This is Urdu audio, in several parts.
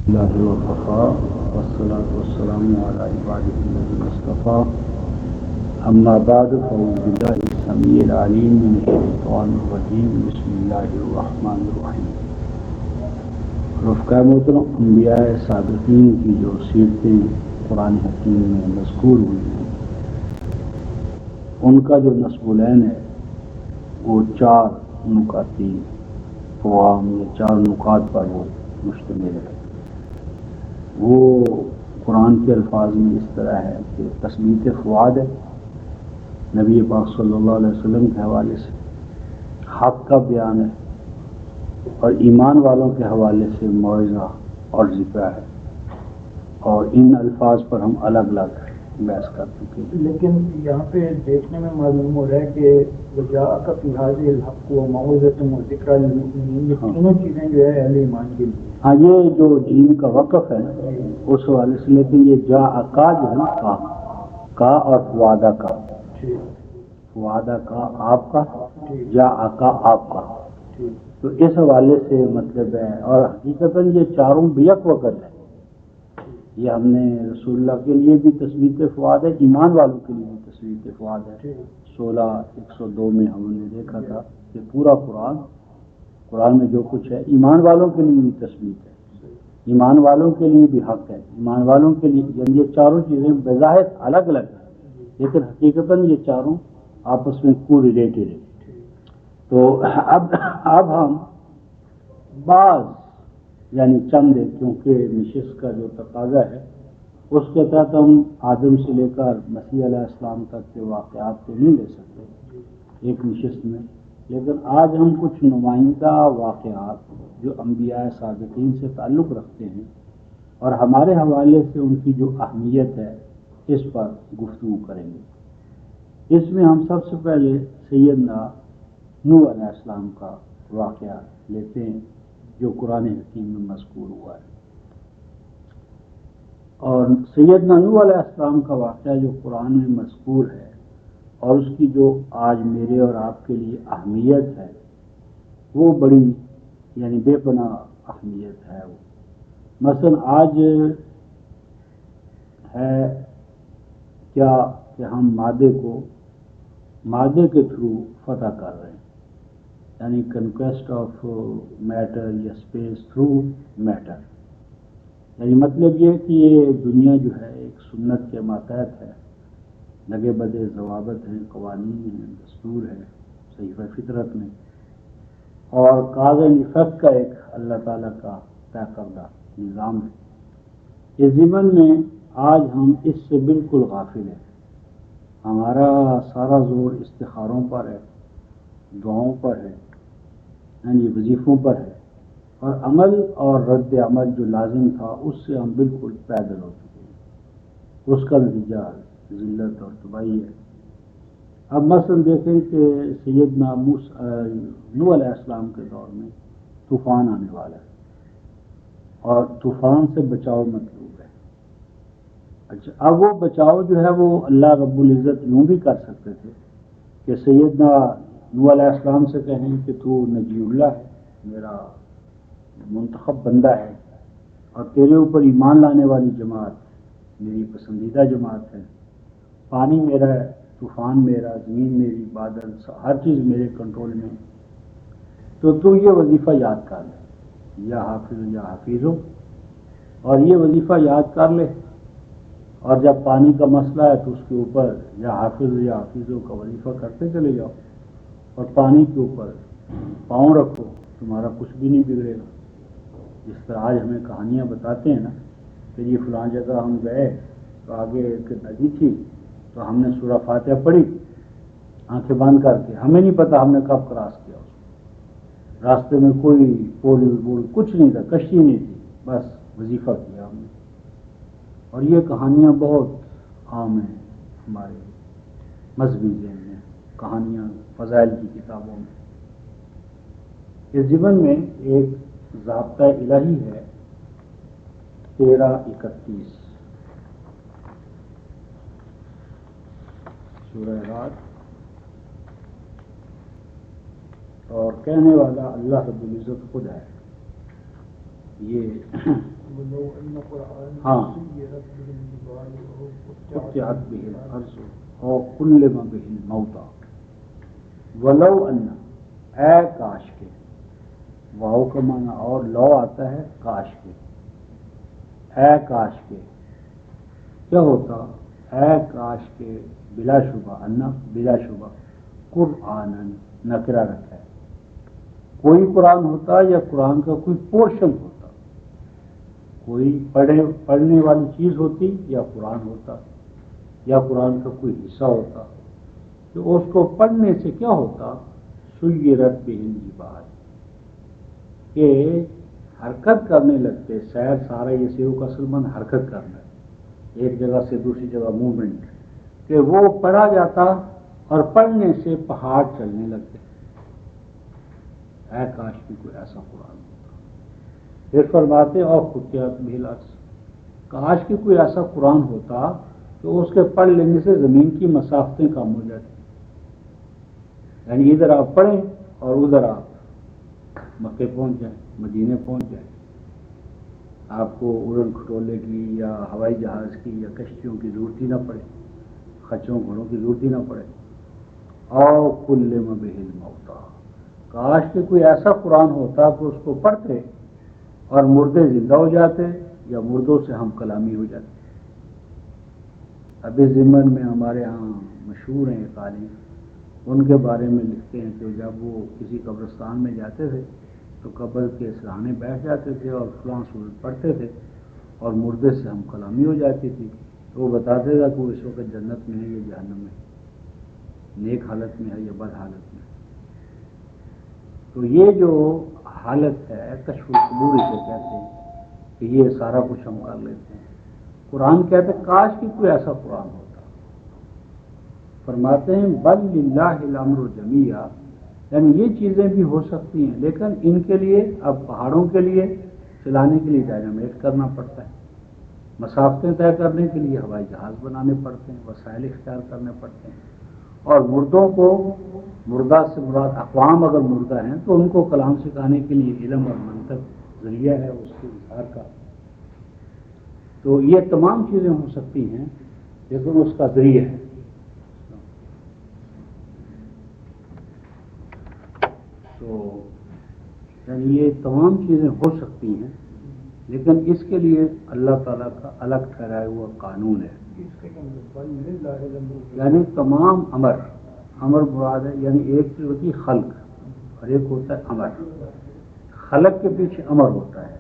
اللہ وقفا والصلاة والسلام علی عبادہ الذین اصطفیٰ اما بعد فاعوذ باللہ السمیع العلیم من الشیطان الرجیم بسم اللہ الرحمن الرحیم۔ رفقۂ محترم، انبیاء سابقین کی جو سیرتیں قرآن حکیم میں مذکور ہوئی ہیں ان کا جو نصب العین ہے وہ 4 نکاتی قوام یا 4 نکات پر وہ مشتمل ہے۔ وہ قرآن کے الفاظ میں اس طرح ہے کہ تثبیت فؤاد ہے، نبی پاک صلی اللہ علیہ وسلم کے حوالے سے حق کا بیان ہے، اور ایمان والوں کے حوالے سے موعظہ اور ذکر ہے، اور ان الفاظ پر ہم الگ الگ بحث کر چکے ہیں۔ لیکن یہاں پہ دیکھنے میں معلوم ہو رہا ہے کہ وجاءک فی ھذہ الحق و موعظۃ و ذکریٰ للمؤمنین، یہ تینوں چیزیں جو ہے اہل ایمان کے لیے۔ ہاں، یہ جو جیم کا وقف ہے اس حوالے سے، لیکن یہ جاءکا جو ہے نا، کا اور فؤادہ کا، فؤادہ کا آپ کا، جاءکا آپ کا، تو اس حوالے سے مطلب ہے۔ اور حقیقتاً یہ چاروں بیک وقت ہے، یہ ہم نے رسول اللہ کے لیے بھی تثبیت فؤاد ہے، ایمان والوں کے لیے بھی تثبیت فؤاد ہے۔ 16:102 میں ہم نے دیکھا تھا کہ پورا قرآن میں جو کچھ ہے ایمان والوں کے لیے بھی تثبیت ہے، ایمان والوں کے لیے بھی حق ہے، ایمان والوں کے لیے، یعنی یہ چاروں چیزیں بظاہر الگ الگ ہیں لیکن حقیقتاً یہ چاروں آپس میں کو ریلیٹڈ ہیں۔ تو اب ہم بعض یعنی چند، کیونکہ نشست کا جو تقاضا ہے اس کے تحت ہم آدم سے لے کر مسیح علیہ السلام تک کے واقعات کو نہیں لے سکتے ایک نشست میں، لیکن آج ہم کچھ نمائندہ واقعات جو انبیاء سابقین سے تعلق رکھتے ہیں اور ہمارے حوالے سے ان کی جو اہمیت ہے اس پر گفتگو کریں گے۔ اس میں ہم سب سے پہلے سیدنا نوح علیہ السلام کا واقعہ لیتے ہیں جو قرآن حکیم میں مذکور ہوا ہے، اور سیدنا نوح علیہ السلام کا واقعہ جو قرآن میں مذکور ہے اور اس کی جو آج میرے اور آپ کے لیے اہمیت ہے وہ بڑی یعنی بے پناہ اہمیت ہے۔ وہ مثلا آج ہے کیا کہ ہم مادے کے تھرو فتح کر رہے ہیں، یعنی کنکویسٹ آف میٹر یا اسپیس تھرو میٹر، یعنی مطلب یہ کہ یہ دنیا جو ہے ایک سنت کے ماتحت ہے، لگے بدے ضوابط ہیں، قوانین ہیں، دستور ہے صحیفہ فطرت میں، اور کاز اینڈ ایفیکٹ کا ایک اللہ تعالیٰ کا طے کردہ نظام ہے۔ اس ضمن میں آج ہم اس سے بالکل غافل ہیں، ہمارا سارا زور استخاروں پر ہے، دعاؤں پر ہے، یعنی وظیفوں پر ہے، اور عمل اور رد عمل جو لازم تھا اس سے ہم بالکل پیدل ہو چکے ہیں۔ اس کا نتیجہ ذلت اور تباہی ہے۔ اب مثلا دیکھیں کہ سیدنا نوح علیہ السلام کے دور میں طوفان آنے والا ہے اور طوفان سے بچاؤ مطلوب ہے۔ اچھا، اب وہ بچاؤ جو ہے وہ اللہ رب العزت یوں بھی کر سکتے تھے کہ سیدنا نوح علیہ السلام سے کہیں کہ تو نجی اللہ ہے، میرا منتخب بندہ ہے، اور تیرے اوپر ایمان لانے والی جماعت میری پسندیدہ جماعت ہے، پانی میرا ہے، طوفان میرا، زمین میری، بادل، ہر چیز میرے کنٹرول میں، تو یہ وظیفہ یاد کر لے، یا حافظ یا حفیظو، اور یہ وظیفہ یاد کر لے، اور جب پانی کا مسئلہ ہے تو اس کے اوپر یا حافظ یا حفیظو کا وظیفہ کرتے چلے جاؤ، اور پانی کے اوپر پاؤں رکھو، تمہارا کچھ بھی نہیں بگڑے گا۔ جس طرح آج ہمیں کہانیاں بتاتے ہیں نا کہ یہ فلاں جگہ ہم گئے تو آگے ایک ندی تھی تو ہم نے سورہ فاتحہ پڑھی آنکھیں بند کر کے، ہمیں نہیں پتا ہم نے کب کراس کیا، اس راستے میں کوئی پول کچھ نہیں تھا، کشتی نہیں تھی، بس وظیفہ کیا ہم نے۔ اور یہ کہانیاں بہت عام ہیں ہمارے مذہبی ذہن میں، کہانیاں فضائل کی کتابوں میں۔ اس ضمن میں ایک ضابطہ الہی ہے 13:31 سورہ رعد، اور کہنے والا اللہ رب العزت خود ہے۔ یہ ہاں قطعت به الارض اور کلم به الموتى ولو ان، اے کاش کے، واو کا معنی اور لو آتا ہے کاش کے، اے کاش کے کیا ہوتا، اے کاش کے بلا شبہ، انا بلا شبہ، قرآنن نکرہ رکھا ہے، کوئی قرآن ہوتا یا قرآن کا کوئی پورشن ہوتا، کوئی پڑھنے والی چیز ہوتی یا قرآن ہوتا یا قرآن کا کوئی حصہ ہوتا، تو اس کو پڑھنے سے کیا ہوتا، سیرت بہ الجبال، کہ حرکت کرنے لگتے، سیر سارا یہ سیو کا اصل من حرکت کرنا ہے، ایک جگہ سے دوسری جگہ موومنٹ، کہ وہ پڑھا جاتا اور پڑھنے سے پہاڑ چلنے لگتے، اے کاش کی کوئی ایسا قرآن ہوتا۔ پھر فرماتے اور قطعت بہ الارض، کاش کی کوئی ایسا قرآن ہوتا تو اس کے پڑھ لینے سے زمین کی مسافتیں کم ہو جاتی، یعنی ادھر آپ پڑھیں اور ادھر آپ مکے پہنچ جائیں، مدینے پہنچ جائیں، آپ کو اڑن کھٹولے کی یا ہوائی جہاز کی یا کشتیوں کی ضرورت ہی نہ پڑے، خچوں گھوڑوں کی ضرورت ہی نہ پڑے۔ او کلم بہ الموتى، کاش کہ کوئی ایسا قرآن ہوتا کہ اس کو پڑھتے اور مردے زندہ ہو جاتے یا مردوں سے ہم کلامی ہو جاتے۔ ابھی ضمن میں ہمارے ہاں مشہور ہیں ایک عالم، ان کے بارے میں لکھتے ہیں کہ جب وہ کسی قبرستان میں جاتے تھے تو قبر کے سرانے بیٹھ جاتے تھے اور فلاں سورت پڑھتے تھے اور مردے سے ہم کلامی ہو جاتی تھی، تو وہ بتاتے تھا کہ وہ اس وقت جنت میں ہے یا جہنم میں، نیک حالت میں ہے یا بد حالت میں۔ تو یہ جو حالت ہے کشف القبور اسے کہتے ہیں، کہ یہ سارا کچھ ہم کر لیتے ہیں۔ قرآن کہتے ہیں کاش کہ کوئی ایسا قرآن ہوتا۔ فرماتے ہیں بل للہ الامر جمیعا، یعنی یہ چیزیں بھی ہو سکتی ہیں لیکن ان کے لیے اب پہاڑوں کے لیے چلانے کے لیے ڈائنامیٹ کرنا پڑتا ہے، مسافتیں طے کرنے کے لیے ہوائی جہاز بنانے پڑتے ہیں، وسائل اختیار کرنے پڑتے ہیں، اور مردوں کو، مردہ سے مراد اقوام اگر مردہ ہیں تو ان کو کلام سکھانے کے لیے علم اور منطق ذریعہ ہے اس کے اظہار کا۔ تو یہ تمام چیزیں ہو سکتی ہیں لیکن اس کا ذریعہ ہے۔ تو یعنی یہ تمام چیزیں ہو سکتی ہیں لیکن اس کے لیے اللہ تعالیٰ کا الگ ٹھہرایا ہوا قانون ہے، یعنی تمام امر مراد ہے، یعنی ایک چیز ہوتی ہے خلق اور ایک ہوتا ہے امر، خلق کے پیچھے امر ہوتا ہے،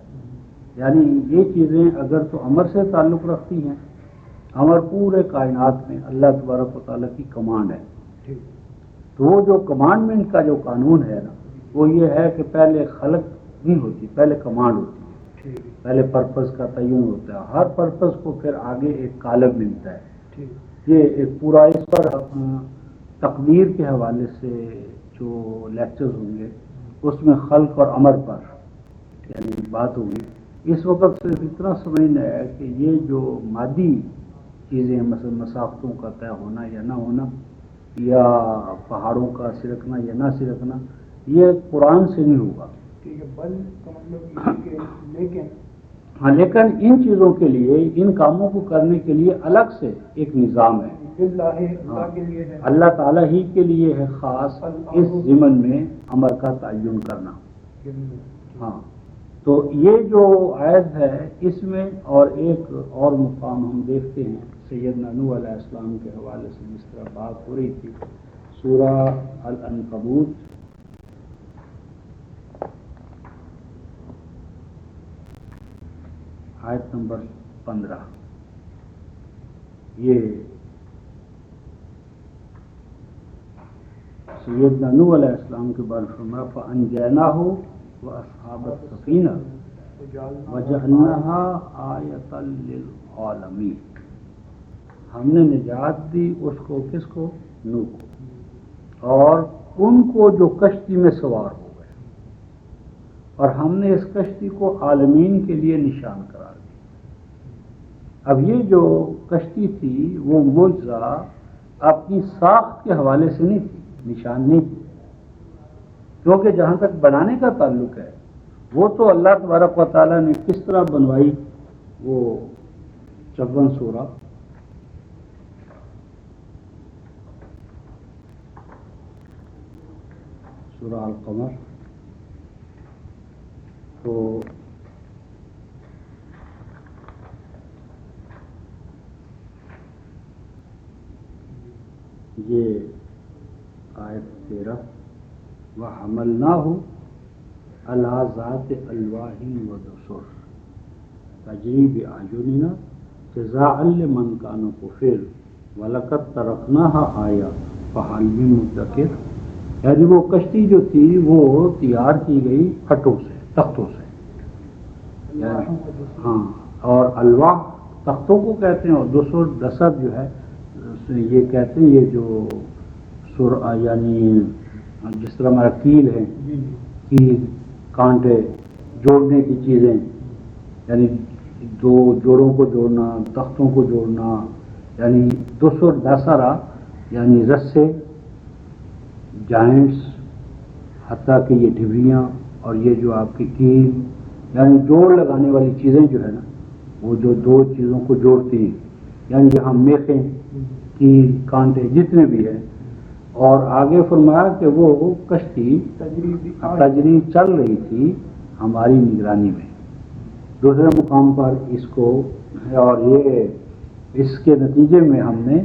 یعنی یہ چیزیں اگر تو امر سے تعلق رکھتی ہیں، امر پورے کائنات میں اللہ تبارک و تعالیٰ کی کمانڈ ہے، تو وہ جو کمانڈمنٹ کا جو قانون ہے نا، وہ یہ ہے کہ پہلے خلق نہیں ہوتی، پہلے کمانڈ ہوتی ہے، پہلے پرپز کا تعین ہوتا ہے، ہر پرپز کو پھر آگے ایک کالم ملتا ہے۔ یہ ایک پورا اس پر تقدیر کے حوالے سے جو لیکچرز ہوں گے اس میں خلق اور امر پر یعنی بات ہوگی۔ اس وقت صرف اتنا سمجھنا ہے کہ یہ جو مادی چیزیں مثلا مسافتوں کا طے ہونا یا نہ ہونا یا پہاڑوں کا سرکنا یا نہ سرکنا، یہ قرآن سے نہیں ہوگا۔ ٹھیک ہے، بل کا مطلب یہ کہ لیکن ان چیزوں کے لیے، ان کاموں کو کرنے کے لیے الگ سے ایک نظام ہے، اللہ کے لیے ہے، اللہ تعالیٰ ہی کے لیے ہے خاص اس ضمن میں امر کا تعین کرنا۔ ہاں، تو یہ جو آیت ہے اس میں اور ایک اور مقام ہم دیکھتے ہیں سیدنا نوح علیہ السلام کے حوالے سے جس طرح بات ہو رہی تھی، سورہ العنکبوت آیت نمبر 15، یہ سیدنا نوح علیہ السلام کے بارے میں فرمایا فَأَنْجَيْنَاهُ وَأَصْحَابَ السَّفِينَةِ وَجَعَلْنَاهَا آیَةً لِلْعَالَمِينَ، ہم نے نجات دی اس کو، کس کو؟ نوح کو، اور ان کو جو کشتی میں سوار ہو گئے، اور ہم نے اس کشتی کو عالمین کے لیے نشان قرار دیا۔ اب یہ جو کشتی تھی وہ معجزہ اپنی ساخت کے حوالے سے نہیں تھی، نشان نہیں تھی، کیونکہ جہاں تک بنانے کا تعلق ہے وہ تو اللہ تبارک و تعالیٰ نے کس طرح بنوائی، وہ 54 سورہ سورہ القمر، تو یہ آیت 13 وَحَمَلْنَاهُ عَلَى ذَاتِ أَلْوَاحٍ وَدُسُرٍ تَجْرِي بِأَعْيُنِنَا جَزَاءً لِمَنْ كَانَ كُفِرَ وَلَقَدْ تَرَكْنَاهَا آیَةً فَهَلْ مِن مُدَّکِرٍ، یعنی وہ کشتی جو تھی وہ تیار کی گئی پھٹوں سے، تختوں سے، ہاں، اور الواح تختوں کو کہتے ہیں، اور دسر دسر جو ہے یہ کہتے ہیں یہ جو یعنی جس طرح ہمارا کیل ہے، کیل کانٹے جوڑنے کی چیزیں، یعنی دو جوڑوں کو جوڑنا، تختوں کو جوڑنا، یعنی دسر دسرا یعنی رسے، جائنٹس، حتیٰ کہ یہ ڈبریاں اور یہ جو آپ کی کیل، یعنی جوڑ لگانے والی چیزیں جو ہے نا، وہ جو دو چیزوں کو جوڑتی ہیں، یعنی یہاں میخیں، کیل، کانٹے جتنے بھی ہیں، اور آگے فرمایا کہ وہ کشتی تجری چل رہی تھی ہماری نگرانی میں۔ دوسرے مقام پر اس کو، اور یہ اس کے نتیجے میں ہم نے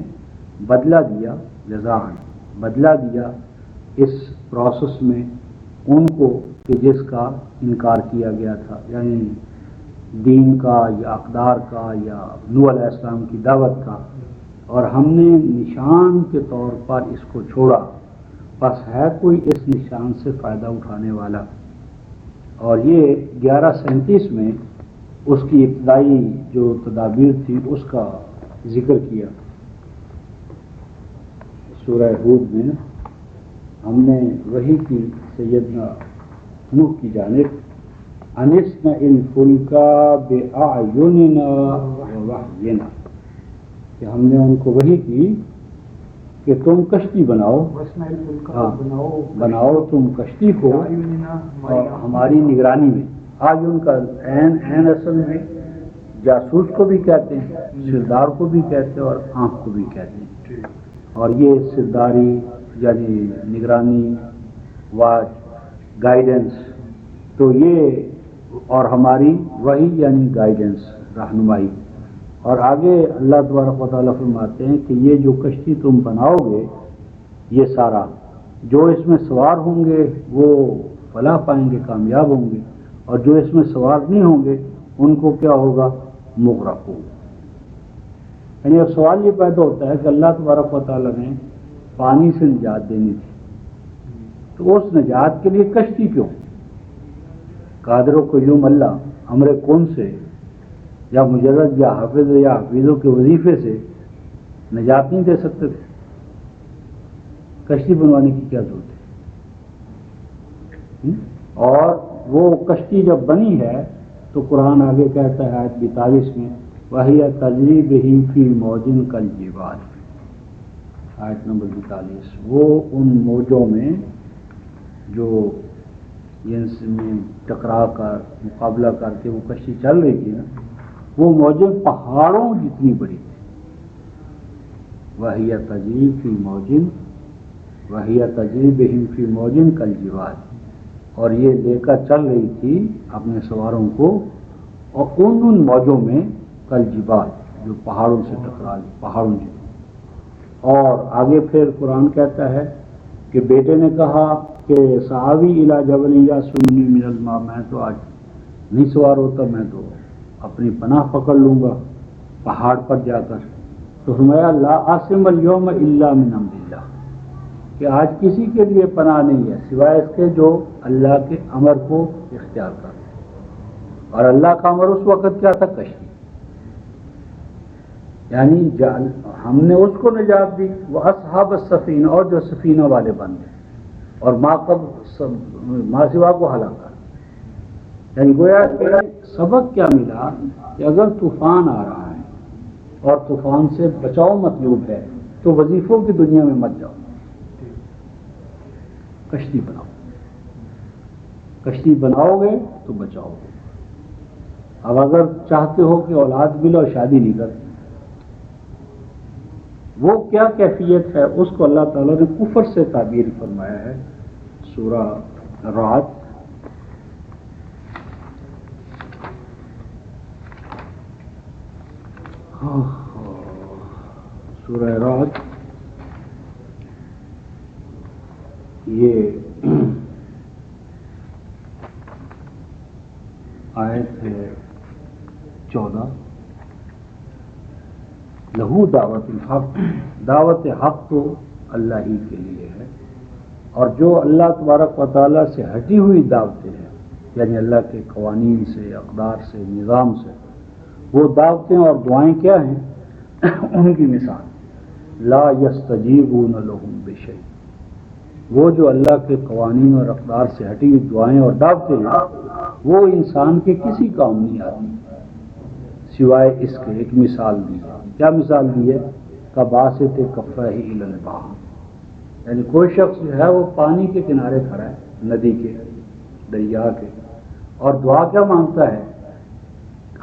بدلہ دیا، جزاء بدلہ دیا اس پروسیس میں ان کو کہ جس کا انکار کیا گیا تھا، یعنی دین کا یا اقدار کا یا نوح علیہ السلام کی دعوت کا، اور ہم نے نشان کے طور پر اس کو چھوڑا، بس ہے کوئی اس نشان سے فائدہ اٹھانے والا؟ اور یہ 1137 میں اس کی ابتدائی جو تدابیر تھی اس کا ذکر کیا۔ سورہ ہود میں ہم نے وحی کی سیدنا نوح کی جانب، انِّصْنَعِ الْفُلْكَ بِأَعْيُنِنَا وَوَحْيِنَا، کہ ہم نے ان کو وحی کی کہ تم کشتی بناؤ، ہاں بناؤ تم کشتی کو اور ہماری نگرانی میں۔ آیون کا عین اصل میں جاسوس کو بھی کہتے ہیں، سردار کو بھی کہتے ہیں، اور آنکھ کو بھی کہتے ہیں، اور یہ سرداری یعنی نگرانی، واچ، گائیڈنس، تو یہ اور ہماری وحی یعنی گائیڈنس، رہنمائی۔ اور آگے اللہ تبارک و تعالیٰ فرماتے ہیں کہ یہ جو کشتی تم بناؤ گے، یہ سارا جو اس میں سوار ہوں گے وہ فلاح پائیں گے، کامیاب ہوں گے، اور جو اس میں سوار نہیں ہوں گے ان کو کیا ہوگا؟ مغرق ہوگا۔ یعنی اب سوال یہ پیدا ہوتا ہے کہ اللہ تبارک و تعالیٰ نے پانی سے نجات دینی تھی، تو اس نجات کے لیے کشتی کیوں؟ قادر و قیوم اللہ امر کون سے یا مجرد یا حافظ یا حفیظوں کے وظیفے سے نجات نہیں دے سکتے تھے؟ کشتی بنوانے کی کیا ضرورت ہے؟ اور وہ کشتی جب بنی ہے تو قرآن آگے کہتا ہے آیت 42 میں وَهِيَ تَجْرِي بِهِمْ فِي مَوْجٍ كَالْجِبَالِ، آیت نمبر 42، وہ ان موجوں میں جو جن میں ٹکرا کر مقابلہ کر کے وہ کشتی چل رہی تھی نا، وہ موجیں پہاڑوں جتنی بڑی تھی۔ وَهِيَ تَجْرِي فِي مَوْجٍ وَهِيَ تَجْرِي بِهِمْ فِي مَوْجٍ كَالْجِبَالِ، اور یہ لے کر چل رہی تھی اپنے سواروں کو، اور ان موجوں میں کالجبال جو پہاڑوں سے ٹکرا لی، پہاڑوں سے۔ اور آگے پھر قرآن کہتا ہے کہ بیٹے نے کہا کہ سآوی الی جبل یعصمنی من الماء، میں تو آج نہیں سوار ہوتا، میں تو اپنی پناہ پکڑ لوں گا پہاڑ پر جا کر۔ تو فرمایا لا عاصم اليوم الا من امر اللہ، کہ آج کسی کے لیے پناہ نہیں ہے سوائے اس کے جو اللہ کے امر کو اختیار کرے، اور اللہ کا امر اس وقت کیا تھا؟ کشتی، یعنی ہم نے اس کو نجات دی، وہ اصحاب السفینہ، اور جو سفینہ والے بن گئے، اور ما سوا کو ہلاک کر۔ یعنی گویا کہ سبق کیا ملا کہ اگر طوفان آ رہا ہے اور طوفان سے بچاؤ مطلوب ہے تو وظیفوں کی دنیا میں مت جاؤ، کشتی بناؤ۔ کشتی بناؤ گے تو بچاؤ گے. اب اگر چاہتے ہو کہ اولاد ملے اور شادی نہیں کرتے، وہ کیا کیفیت ہے، اس کو اللہ تعالیٰ نے کفر سے تعبیر فرمایا ہے. سورہ رعد سورہ رعد یہ آیت ہے 14. لہو دعوت الحق، دعوت حق تو اللہ ہی کے لیے ہے، اور جو اللہ تبارک و تعالیٰ سے ہٹی ہوئی دعوتیں ہیں، یعنی اللہ کے قوانین سے، اقدار سے، نظام سے، وہ دعوتیں اور دعائیں کیا ہیں؟ ان کی مثال لا یستجیبون لہم بشیء، وہ جو اللہ کے قوانین اور اقدار سے ہٹی ہوئی دعائیں اور دعوتیں ہیں وہ انسان کے کسی کام نہیں آتی سوائے اس کے. ایک مثال دی ہے. کیا مثال دی ہے؟ کباسط کفہ الی البحر، یعنی کوئی شخص جو ہے وہ پانی کے کنارے کھڑا ہے، ندی کے، دریا کے، اور دعا کیا مانگتا ہے؟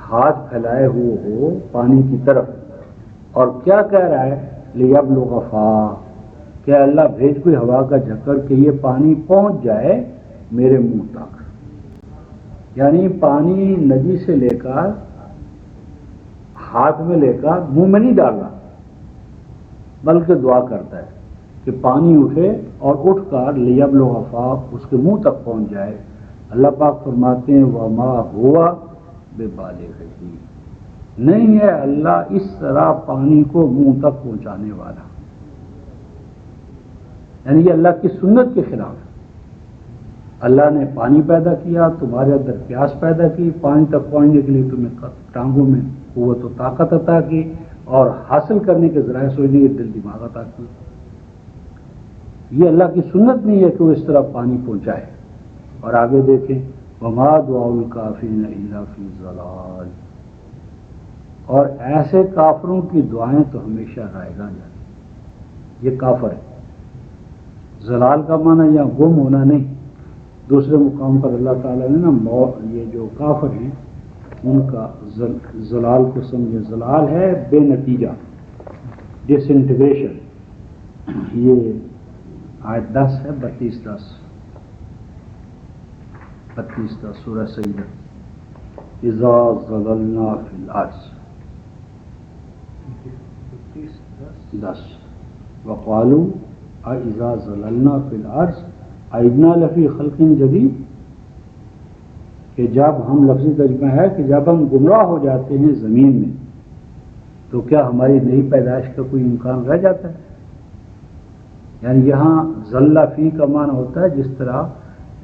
ہاتھ پھیلائے ہوئے ہو پانی کی طرف، اور کیا کہہ رہا ہے؟ لیبلغ فاہ، کہ اللہ بھیج کوئی ہوا کا جھکڑ کہ یہ پانی پہنچ جائے میرے منہ تک. یعنی پانی ندی سے لے کر ہاتھ میں لے کر منہ میں نہیں ڈالنا، بلکہ دعا کرتا ہے کہ پانی اٹھے اور اٹھ کر لیبلغ فاہ، اس کے منہ تک پہنچ جائے. اللہ پاک فرماتے ہیں وما ہوا ببالغہ، نہیں ہے اللہ اس طرح پانی کو منہ تک پہنچانے والا. یعنی یہ اللہ کی سنت کے خلاف ہے. اللہ نے پانی پیدا کیا، تمہارے اندر پیاس پیدا کی، پانی تک پہنچنے کے لیے تمہیں ٹانگوں میں قوت و طاقت عطا کی، اور حاصل کرنے کے ذرائع سوچنے کے دل دماغ عطا کی. یہ اللہ کی سنت نہیں ہے کہ وہ اس طرح پانی پہنچائے. اور آگے دیکھیں وما دعاء الکافرین الا فی ضلال، اور ایسے کافروں کی دعائیں تو ہمیشہ رائیگاں جاتی. یہ کافر ہے. ضلال کا معنی یہاں گم ہونا نہیں. دوسرے مقام پر اللہ تعالیٰ نے نا یہ جو کافر ہیں ان کا ضلال کو سمجھے. ضلال ہے بے نتیجہ، ڈس انٹیگریشن. یہ آیت 10 ہے، 32-10 سورہ سجدہ. اذا ضللنا فی الارض 10 وقالوا اذا ضللنا فی الارض ائنا لفی خلق جدید، کہ جب ہم، لفظی ترجمہ ہے کہ جب ہم گمراہ ہو جاتے ہیں زمین میں تو کیا ہماری نئی پیدائش کا کوئی امکان رہ جاتا ہے؟ یعنی یہاں ضل فی کا معنی ہوتا ہے جس طرح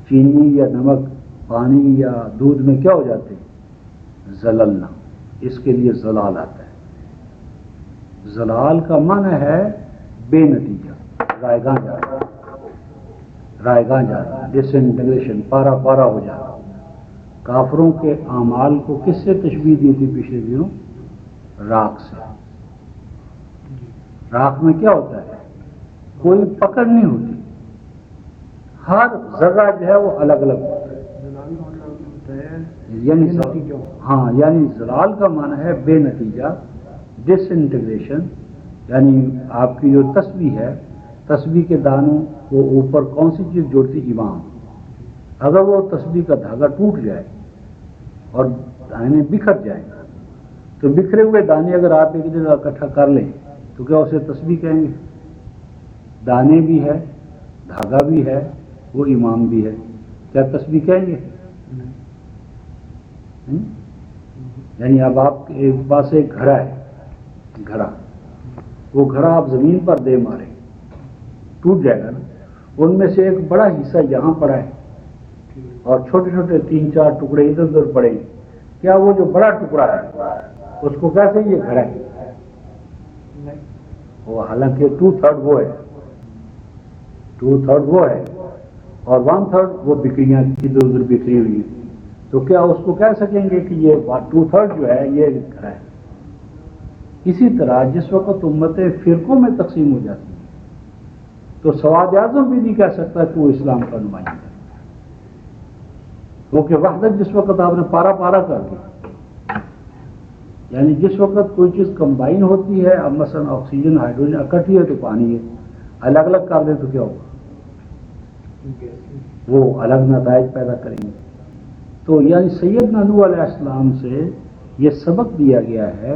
چینی یا نمک پانی یا دودھ میں کیا ہو جاتے ہیں؟ زللنا. اس کے لیے زلال آتا ہے. زلال کا معنی ہے بے نتیجہ، رائیگاں جانا، رائیگاں جانا، ڈس انٹیگریشن، پارا پارا ہو جانا. کافروں کے اعمال کو کس سے تشبیہ دی تھی پچھلے دنوں؟ راکھ سے. راکھ میں کیا ہوتا ہے؟ کوئی پکڑ نہیں ہوتی، ہر ذرہ جو ہے وہ الگ الگ ہوتا ہے. یعنی یعنی زلال کا معنی ہے بے نتیجہ، ڈس انٹیگریشن. یعنی آپ کی جو تسبیح ہے، تسبیح کے دانوں کو اوپر کون سی چیز جوڑتی؟ ایمان. اگر وہ تسبیح کا دھاگا ٹوٹ جائے اور دانے بکھر جائیں تو بکھرے ہوئے دانے اگر آپ ایک جگہ اکٹھا کر لیں تو کیا اسے تسبیح کہیں گے؟ دانے بھی ہے، دھاگا بھی ہے، وہ ایمان بھی ہے، کیا تسبیح کہیں گے؟ یعنی اب آپ کے ایک پاس ایک گھڑا ہے، گھڑا، وہ گھڑا آپ زمین پر دے مارے ٹوٹ جائے گا نا. ان میں سے ایک بڑا حصہ یہاں پڑا ہے اور چھوٹے چھوٹے 3-4 ٹکڑے ادھر ادھر پڑے ہیں. کیا وہ جو بڑا ٹکڑا ہے اس کو کیسے یہ گھڑا ہے؟ وہ حالانکہ 2/3 وہ ہے، 2/3 وہ ہے اور 1/3 وہ بکریاں ادھر ادھر بکھری ہوئی ہیں. تو کیا اس کو کہہ سکیں گے کہ یہ 2/3 جو ہے یہ گھڑا ہے؟ اسی طرح جس وقت امتیں فرقوں میں تقسیم ہو جاتی ہیں تو سواد اعظم بھی نہیں کہہ سکتا کہ وہ اسلام کا نمائندہ ہے. کیونکہ وحدت جس وقت آپ نے پارا پارا کر دی، یعنی جس وقت کوئی چیز کمبائن ہوتی ہے، اب مثلا آکسیجن ہائیڈروجن اکٹھی ہے تو پانی ہے، الگ الگ کر دیں تو کیا ہوگا؟ وہ الگ نتائج پیدا کریں گے. تو یعنی سیدنا نوح علیہ السلام سے یہ سبق دیا گیا ہے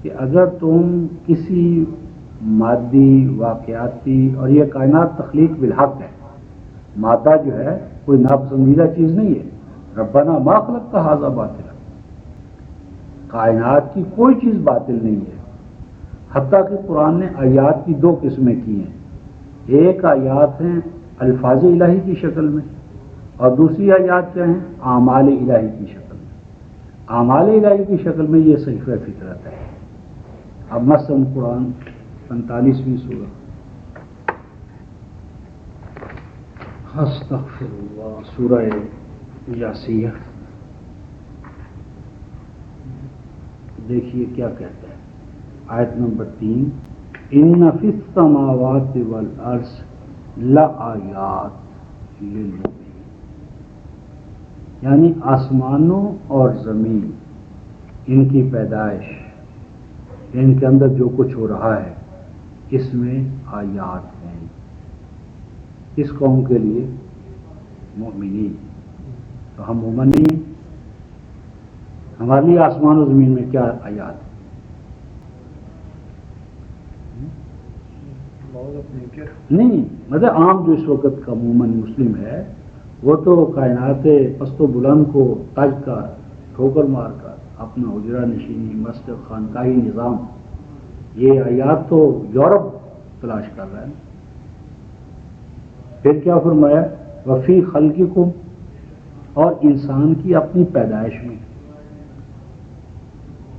کہ اگر تم کسی مادی واقعاتی، اور یہ کائنات تخلیق بالحق ہے، مادہ جو ہے کوئی ناپسندیدہ چیز نہیں ہے. ربنا ما خلقت ھذا باطلا، کائنات کی کوئی چیز باطل نہیں ہے. حتیٰ کہ قرآن نے آیات کی دو قسمیں کی ہیں، ایک آیات ہیں الفاظ الہی کی شکل میں، اور دوسری آیات کیا ہیں؟ اعمال الہی کی شکل میں. اعمال الہی کی شکل میں یہ صحیفہ فطرت ہے. اب مثلا قرآن 45ویں سورہ، استغفر اللہ، سورہ یاسیہ، دیکھیے کیا کہتا ہے آیت نمبر 3، ان فی السماوات والارض لآیات للمؤمنین، یعنی آسمانوں اور زمین، ان کی پیدائش، ان کے اندر جو کچھ ہو رہا ہے، اس میں آیات ہیں. اس قوم کے لیے مومنین، تو ہم مومن نہیں ہیں، ہمارے لیے آسمان و زمین میں کیا آیات ہے؟ نہیں، مطلب عام جو اس وقت کا مومن مسلم ہے وہ تو کائنات پست و بلند کو تاج کا ٹھوکر مار کر اپنا حجرہ نشینی، مسجد، خانقاہی نظام، یہ آیات تو یورپ تلاش کر رہا ہے. پھر کیا فرمایا؟ وفی خلقکم، اور انسان کی اپنی پیدائش میں،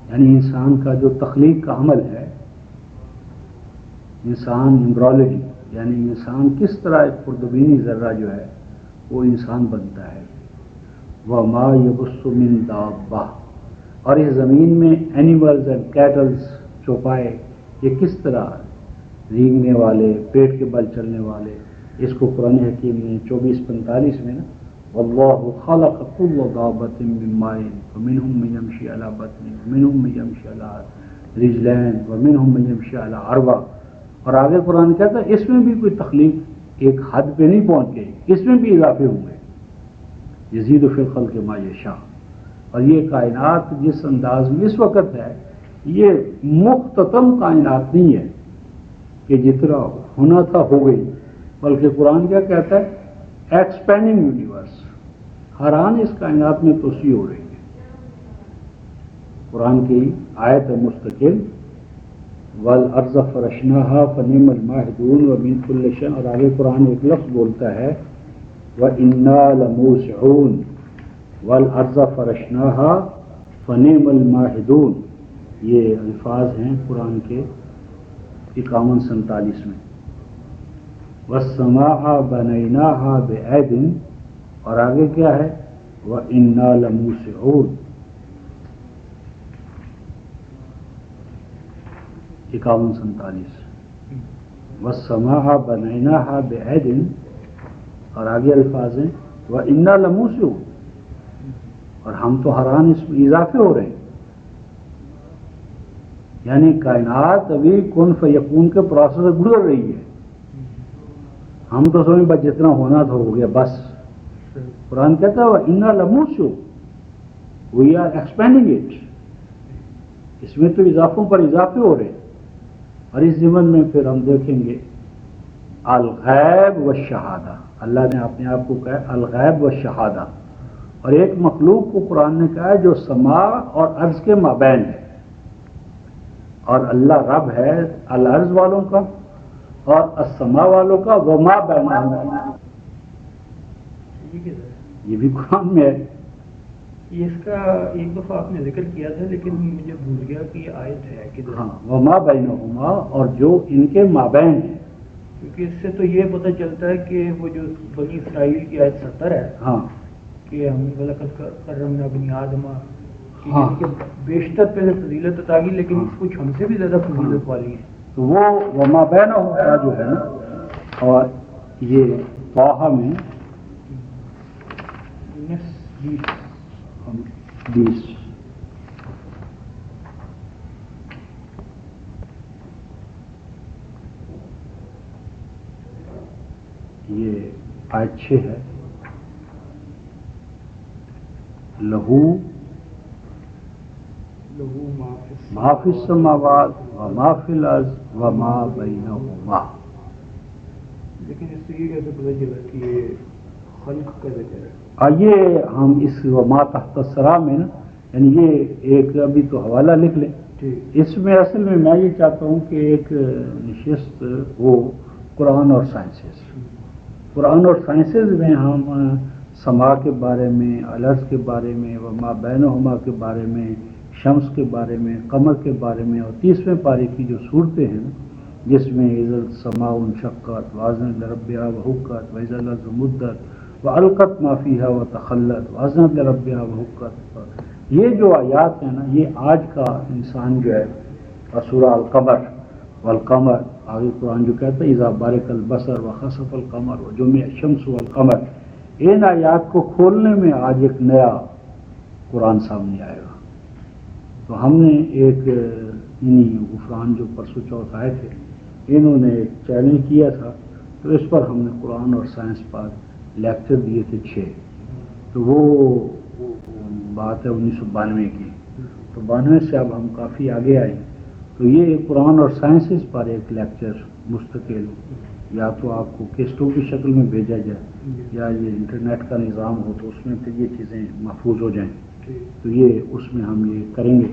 یعنی انسان کا جو تخلیق کا عمل ہے، انسان امبرالوجی، یعنی انسان کس طرح ایک خردبینی ذرہ جو ہے وہ انسان بنتا ہے. وما یبث من دابہ، اور اس زمین میں اینیملز اینڈ کیٹلز، چوپائے، یہ کس طرح رینگنے والے، پیٹ کے بل چلنے والے. اس کو قرآن حکیم نے 24:45 میں نا، واللہ خلق کل دابۃ من ماء فمنهم من یمشی علی بطنہ ومنهم من یمشی علی رجلین ومنهم من یمشی علی اربع. اور آگے قرآن کہتا ہے اس میں بھی کوئی تخلیق ایک حد پہ نہیں پہنچ گئی، اس میں بھی اضافے ہوں گے. یزید فی الخلق ما یشاء. اور یہ کائنات جس انداز میں اس وقت ہے، یہ مختتم کائنات نہیں ہے کہ جتنا ہونا تھا ہو گئی، بلکہ قرآن کیا کہتا ہے؟ ایکسپینڈنگ یونیورس، ہر آن اس کائنات میں توسیع ہو رہی ہے. قرآن کی آیت مستقل، والارض فرشناها فنعم الماہدون ومن کل شیء، اور آگے قرآن ایک لفظ بولتا ہے وَإِنَّا لَمُوسِعُونَ وَالْأَرْضَ فَرَشْنَاهَا فَنِعْمَ الْمَاهِدُونَ. یہ الفاظ ہیں قرآن کے 51-47 میں. وَالسَّمَاءَ بَنَيْنَاهَا بِأَيْدٍ، اور آگے کیا ہے؟ وَإِنَّا لَمُوسِعُونَ. 51-47. وَالسَّمَاءَ بَنَيْنَاهَا بِأَيْدٍ، اور آگے الفاظ ہیں وَإِنَّا لَمُوسِعُونَ، اور ہم تو حیران اس میں اضافے ہو رہے ہیں. یعنی کائنات ابھی کن فیکون کے پروسیس سے گزر رہی ہے. ہم تو سمجھ بس جتنا ہونا تھا ہو گیا بس. قرآن کہتا ہے وَإِنَّا لَمُوسِعُونَ، وی آر ایکسپینڈنگ اٹ. اس میں تو اضافوں پر اضافے ہو رہے ہیں. اور اس ضمن میں پھر ہم دیکھیں گے الغیب والشہادہ. اللہ نے اپنے آپ کو کہا ہے الغیب والشہادہ، اور ایک مخلوق کو قرآن نے کہا ہے جو سما اور ارض کے مابین ہے. اور اللہ رب ہے الارض والوں کا اور السما والوں کا، وما بینہما. یہ بھی قرآن میں ہے. یہ اس کا ایک دفعہ آپ نے ذکر کیا تھا لیکن مجھے بھول گیا کہ یہ آیت ہے کہ ہاں، وما بینہما، اور جو ان کے مابین ہے. کیونکہ اس سے تو یہ پتہ چلتا ہے کہ وہ جو بنی اسرائیل کی آیت 70 ہے، ہاں، کہ ہم وَلَقَدْ كَرَّمْنَا بَنِي آدَمَ، ہاں، کہ بیشتر پہلے فضیلت عطا کی، لیکن کچھ ہم سے بھی زیادہ فضیلت والی ہے. تو وہ وما بینہما جو ہے نا، اور یہ طٰہٰ میں 20 یہ آیت 6 ہے. لہو ما فی السماوات وما فی الارض وما بینہما. لیکن اس سے یہ کیسے پتہ چلا کہ یہ خلق کا ذکر ہے؟ آئیے ہم اس وما تحت الثری میں نا، یعنی یہ ایک ابھی تو حوالہ لکھ لیں. اس میں اصل میں یہ چاہتا ہوں کہ ایک نشست ہو قرآن اور سائنسز. قرآن اور سائنسز میں ہم سما کے بارے میں، الارض کے بارے میں، وما بینہما کے بارے میں، شمس کے بارے میں، قمر کے بارے میں، اور 30ویں پارے کی جو صورتیں ہیں جس میں اذا السماء انشقت واذنت لربها وحقت واذا الارض مدت والقت ما فیہا وتخلت واذنت لربها وحقت، یہ جو آیات ہیں نا، یہ آج کا انسان جو ہے سورہ القمر والقمر، آگے قرآن جو کہتا ہے اذا بارک البصر وخسف القمر وجمع الشمس والقمر، ان آیات کو کھولنے میں آج ایک نیا قرآن سامنے آئے گا. تو ہم نے ایک غفران جو پرسوں چوتھ آئے تھے، انہوں نے ایک چیلنج کیا تھا، تو اس پر ہم نے قرآن اور سائنس پر لیکچر دیے تھے 6. تو وہ بات ہے 1992 کی. تو 92 سے اب ہم کافی آگے آئے. تو یہ قرآن اور سائنسز پر ایک لیکچر مستقل یا تو آپ کو کیسٹوں کی شکل میں بھیجا جائے یا یہ انٹرنیٹ کا نظام ہو تو اس میں پھر یہ چیزیں محفوظ ہو جائیں. تو یہ اس میں ہم یہ کریں گے.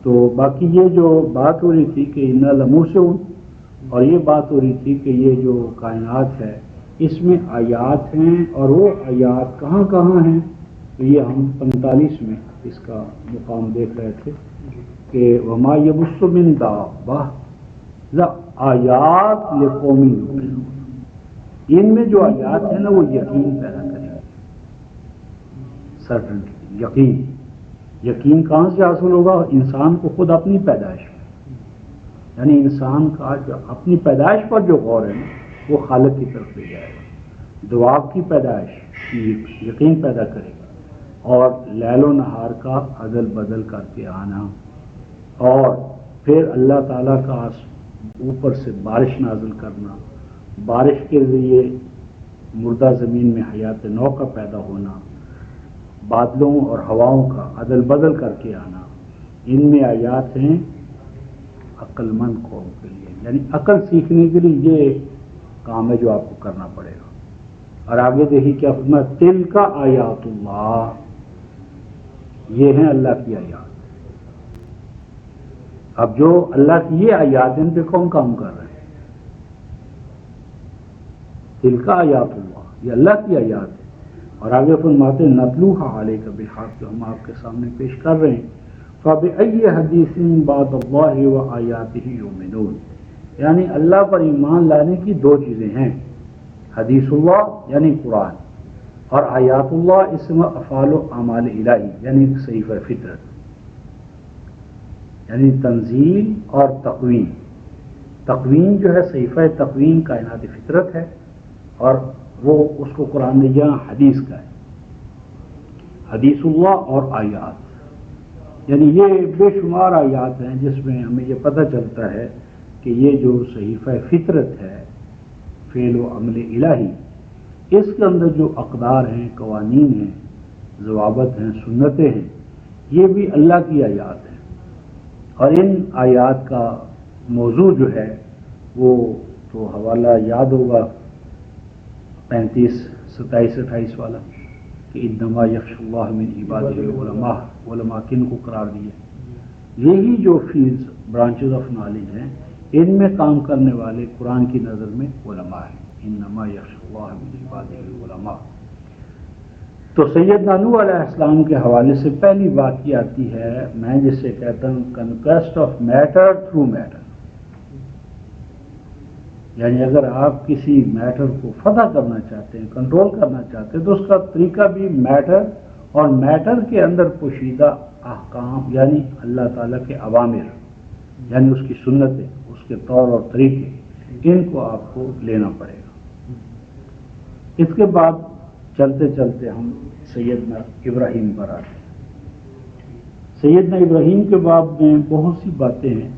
تو باقی یہ جو بات ہو رہی تھی کہ انا لموسعون، اور یہ بات ہو رہی تھی کہ یہ جو کائنات ہے اس میں آیات ہیں، اور وہ آیات کہاں کہاں ہیں. تو یہ ہم 45 میں اس کا مقام دیکھ رہے تھے کہ وما یبث من دابہ آیات لقوم یوقنون. ان میں جو آیات ہیں نا وہ یقین پیدا کریں گے. سرٹنٹی، یقین کہاں سے حاصل ہوگا؟ انسان کو خود اپنی پیدائش میں، یعنی انسان کا جو اپنی پیدائش پر جو غور ہے نا وہ خالق کی طرف لے جائے گا. دعا کی پیدائش کی یقین پیدا کرے گا، اور لیل و نہار کا عدل بدل کر کے آنا، اور پھر اللہ تعالیٰ کا اوپر سے بارش نازل کرنا، بارش کے ذریعے مردہ زمین میں حیات نو کا پیدا ہونا، بادلوں اور ہواؤں کا عدل بدل کر کے آنا. ان میں آیات ہیں عقل مند قوم کے لیے، یعنی عقل سیکھنے کے لیے یہ کام ہے جو آپ کو کرنا پڑے گا. اور آگے دیکھیے کیا فرمایا، تلک آیات اللہ، یہ ہیں اللہ کی آیات. اب جو اللہ کی یہ آیات ہیں ان پہ کون کام کر رہے ہیں؟ تلک آیات اللہ، یہ اللہ کی آیات ہے. اور آگے فرماتے ہیں نتلوہا علیک بالحق، جو ہم آپ کے سامنے پیش کر رہے ہیں. فبأی حدیث بعد اللہ وآیاتہ یؤمنون، یعنی اللہ پر ایمان لانے کی 2 چیزیں ہیں، حدیث اللہ یعنی قرآن، اور آیات اللہ اسم افعال و اعمال الہی یعنی صحیفہ فطرت، یعنی تنزیل اور تقویم. تقویم جو ہے صحیفہ تقویم کائنات فطرت ہے، اور وہ اس کو قرآن نے یہاں حدیث کا ہے. حدیث اللہ اور آیات، یعنی یہ بے شمار آیات ہیں جس میں ہمیں یہ پتہ چلتا ہے کہ یہ جو صحیفہ فطرت ہے، فعل و عمل الہی، اس کے اندر جو اقدار ہیں، قوانین ہیں، ضوابط ہیں، سنتیں ہیں، یہ بھی اللہ کی آیات ہیں. اور ان آیات کا موضوع جو ہے وہ تو حوالہ یاد ہوگا 35، 27، 28 والا کہ انما یخشى اللہ من عبادہ العلماء. علماء کن کو قرار دیا؟ یہی جو فیلڈز برانچز آف نالج ہیں ان میں کام کرنے والے قرآن کی نظر میں علماء ہیں. انما یخشى اللہ من عبادہ العلماء. تو سیدنا نوح علیہ السلام کے حوالے سے پہلی بات یہ آتی ہے، میں جسے کہتا ہوں conquest of matter through matter, یعنی اگر آپ کسی میٹر کو فتح کرنا چاہتے ہیں، کنٹرول کرنا چاہتے ہیں، تو اس کا طریقہ بھی میٹر، اور میٹر کے اندر پوشیدہ احکام یعنی اللہ تعالیٰ کے اوامر، یعنی اس کی سنتیں، اس کے طور اور طریقے، ان کو آپ کو لینا پڑے گا. اس کے بعد چلتے چلتے ہم سیدنا ابراہیم پر آتے ہیں۔ سیدنا ابراہیم کے باب میں بہت سی باتیں ہیں،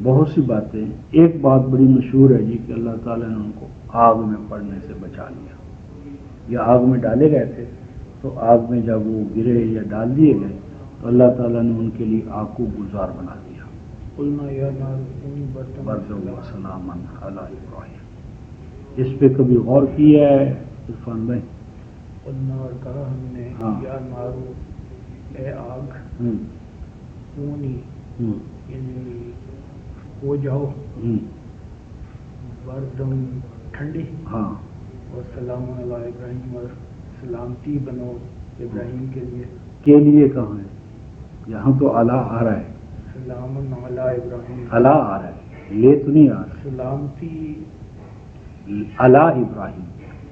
بہت سی باتیں۔ ایک بات بڑی مشہور ہے جی کہ اللہ تعالیٰ نے ان کو آگ میں پڑنے سے بچا لیا۔ یہ آگ میں ڈالے گئے تھے، تو آگ میں جب وہ گرے یا ڈال دیے گئے تو اللہ تعالیٰ نے ان کے لیے آگ کو گلزار بنا دیا۔ قلنا یا نار کونی بردن و سلاما علی ابراہیم۔ اس پہ کبھی غور کیا ہے عرفان بھائی؟ قلنا، اور کہا ہم نے، ہاں۔ یا نارو، اے آگ، کونی یعنی ہو جاؤ، بردم ٹھنڈی، ہاں، اور سلام علی ابراہیم، اور سلامتی بنو ابراہیم کے لیے کہاں ہے؟ یہاں تو اعلیٰ آ رہا ہے، سلام علی ابراہیم، اعلیٰ آ رہا ہے، لے تو نہیں آ رہا، سلامتی اعلیٰ ابراہیم۔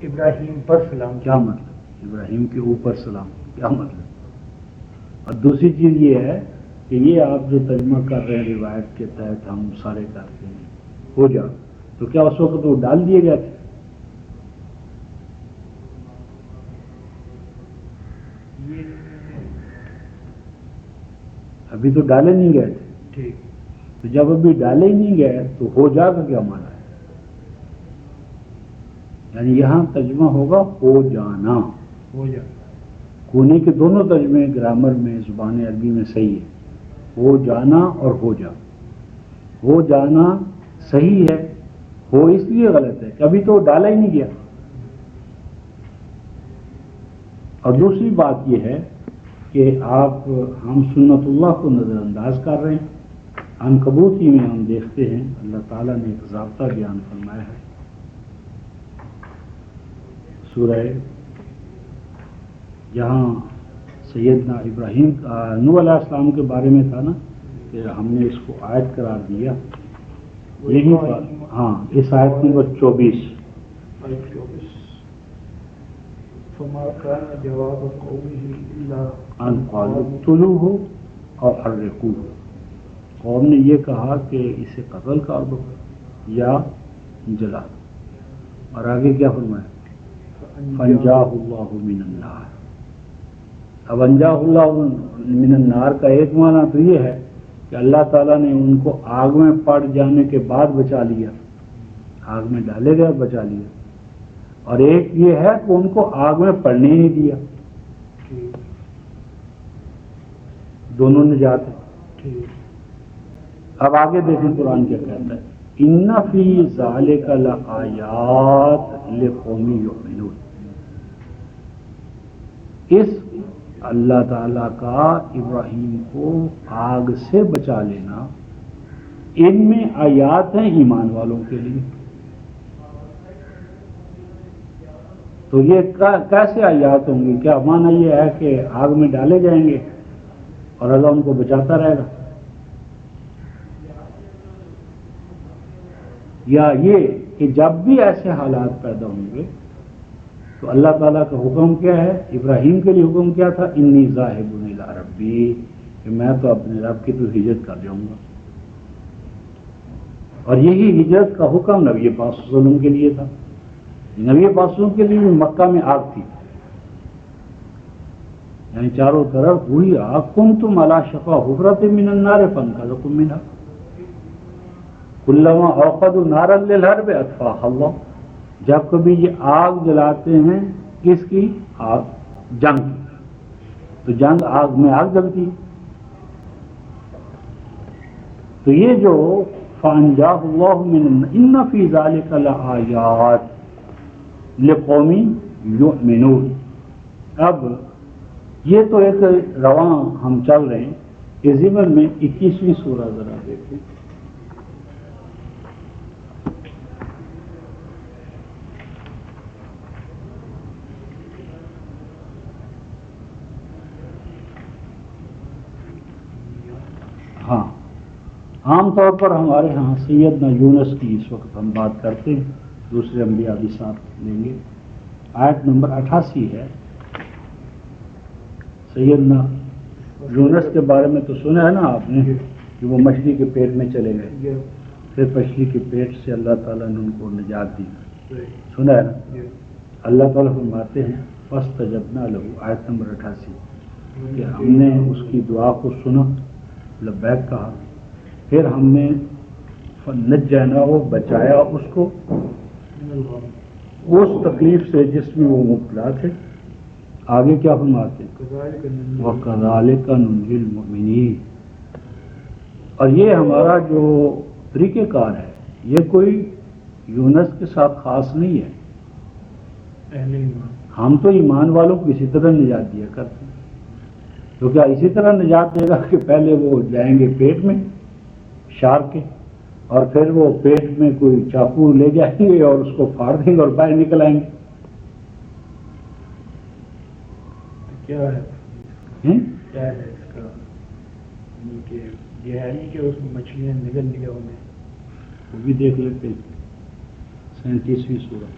ابراہیم پر سلام۔ کیا مطلب؟ ابراہیم کے اوپر سلام، کیا مطلب؟ اور دوسری چیز یہ ہے کہ یہ آپ جو ترجمہ کر رہے ہیں روایت کے تحت ہم سارے کرتے ہیں ہو جا، تو کیا اس وقت وہ ڈال دیے گئے تھے؟ ابھی تو ڈالے نہیں گئے تھے، ٹھیک۔ تو جب ابھی ڈالے ہی نہیں گئے تو ہو جا کا کیا مانا ہے؟ یعنی یہاں ترجمہ ہوگا ہو جانا۔ ہو جا، کونے کے دونوں ترجمے گرامر میں زبان عربی میں صحیح ہے، ہو جانا اور ہو جا۔ ہو جانا صحیح ہے، ہو اس لیے غلط ہے کہ ابھی تو ڈالا ہی نہیں گیا۔ اور دوسری بات یہ ہے کہ ہم سنت اللہ کو نظر انداز کر رہے ہیں۔ عنکبوتی میں ہم دیکھتے ہیں اللہ تعالیٰ نے ایک ضابطہ بیان فرمایا ہے، سورہ جہاں سیدنا ابراہیم نوح علیہ السلام کے بارے میں تھا نا کہ ہم نے اس کو آیت قرار دیا، یہی پر، ہاں، اس آیت نمبر 24۔ فما كان جواب قومه الا ان قالوا اقتلوه او حرقوه، قوم نے یہ کہا کہ اسے قتل کر دو یا جلا دو۔ اور آگے کیا فرمایا؟ فانجاه الله من النار۔ اب انجاه الله من النار کا ایک معنی تو یہ ہے کہ اللہ تعالیٰ نے ان کو آگ میں پڑ جانے کے بعد بچا لیا، آگ میں ڈالے گئے بچا لیا، اور ایک یہ ہے کہ ان کو آگ میں پڑنے ہی نہیں دیا۔ دونوں نجات ہیں۔ اب آگے دیکھیں قرآن کیا کہتا ہے، ان فی ذالک لآیات لقوم یؤمنون۔ اس اللہ تعالیٰ کا ابراہیم کو آگ سے بچا لینا، ان میں آیات ہیں ایمان والوں کے لیے۔ تو یہ کیسے آیات ہوں گی؟ کیا معنی یہ ہے کہ آگ میں ڈالے جائیں گے اور اللہ ان کو بچاتا رہے گا، یا یہ کہ جب بھی ایسے حالات پیدا ہوں گے تو اللہ تعالیٰ کا حکم کیا ہے؟ ابراہیم کے لیے حکم کیا تھا؟ انی ذاہب الی ربی، کہ میں تو اپنے رب کی تو ہجرت کر جاؤں گا۔ اور یہی ہجرت کا حکم نبی پاک صلی اللہ علیہ وسلم کے لیے تھا۔ نبی پاک صلی اللہ علیہ وسلم کے لیے مکہ میں آگ تھی، یعنی چاروں طرف وہی آگ، کنتم علی شفا حفرۃ من النار فانقذکم منھا کلما اوقدوا نارا للحرب اطفاها اللہ۔ جب کبھی یہ آگ جلاتے ہیں، کس کی آگ؟ جنگ کی، تو جنگ آگ میں آگ جلتی ہے۔ تو یہ جو فانجاہ اللہ من ان فی ذالک لآیات لقوم یؤمنون۔ اب یہ تو ایک رواں ہم چل رہے ہیں، اس ضمن میں 21ویں سورہ ذرا دیکھیں۔ ہاں، عام طور پر ہمارے ہاں سیدنا یونس کی اس وقت ہم بات کرتے ہیں، دوسرے انبیاء بھی ساتھ لیں گے۔ آیت نمبر 88 ہے۔ سیدنا یونس کے بارے میں تو سنا ہے نا آپ نے کہ وہ مچھلی کے پیٹ میں چلے گئے، پھر مچھلی کے پیٹ سے اللہ تعالیٰ نے ان کو نجات دی، سنا ہے نا؟ اللہ تعالیٰ فرماتے ہیں فاستجبنا لہ، آیت نمبر 88، کہ ہم نے اس کی دعا کو سنا، لبیک کہا، پھر ہم نے نجینا وہ بچایا اس کو اس تکلیف سے جس میں وہ مبتلا تھے۔ آگے کیا فرماتے ہیں وَكَذَلِكَ نُنْجِي الْمُؤْمِنِينَ، اور یہ ہمارا جو طریقہ کار ہے یہ کوئی یونس کے ساتھ خاص نہیں ہے، ہم تو ایمان والوں کو اسی طرح نجات دیا کرتے ہیں۔ تو کیا اسی طرح نجات دے گا کہ پہلے وہ جائیں گے پیٹ میں شارک کے، اور پھر وہ پیٹ میں کوئی چاقو لے جائیں گے اور اس کو پھاڑ دیں گے اور باہر نکل آئیں گے؟ کیا ہے اس کا کہ یہ ہے نہیں کہ اس میں مچھلیاں نگل لیا انہیں؟ وہ بھی دیکھ لیتے 37ویں سورت۔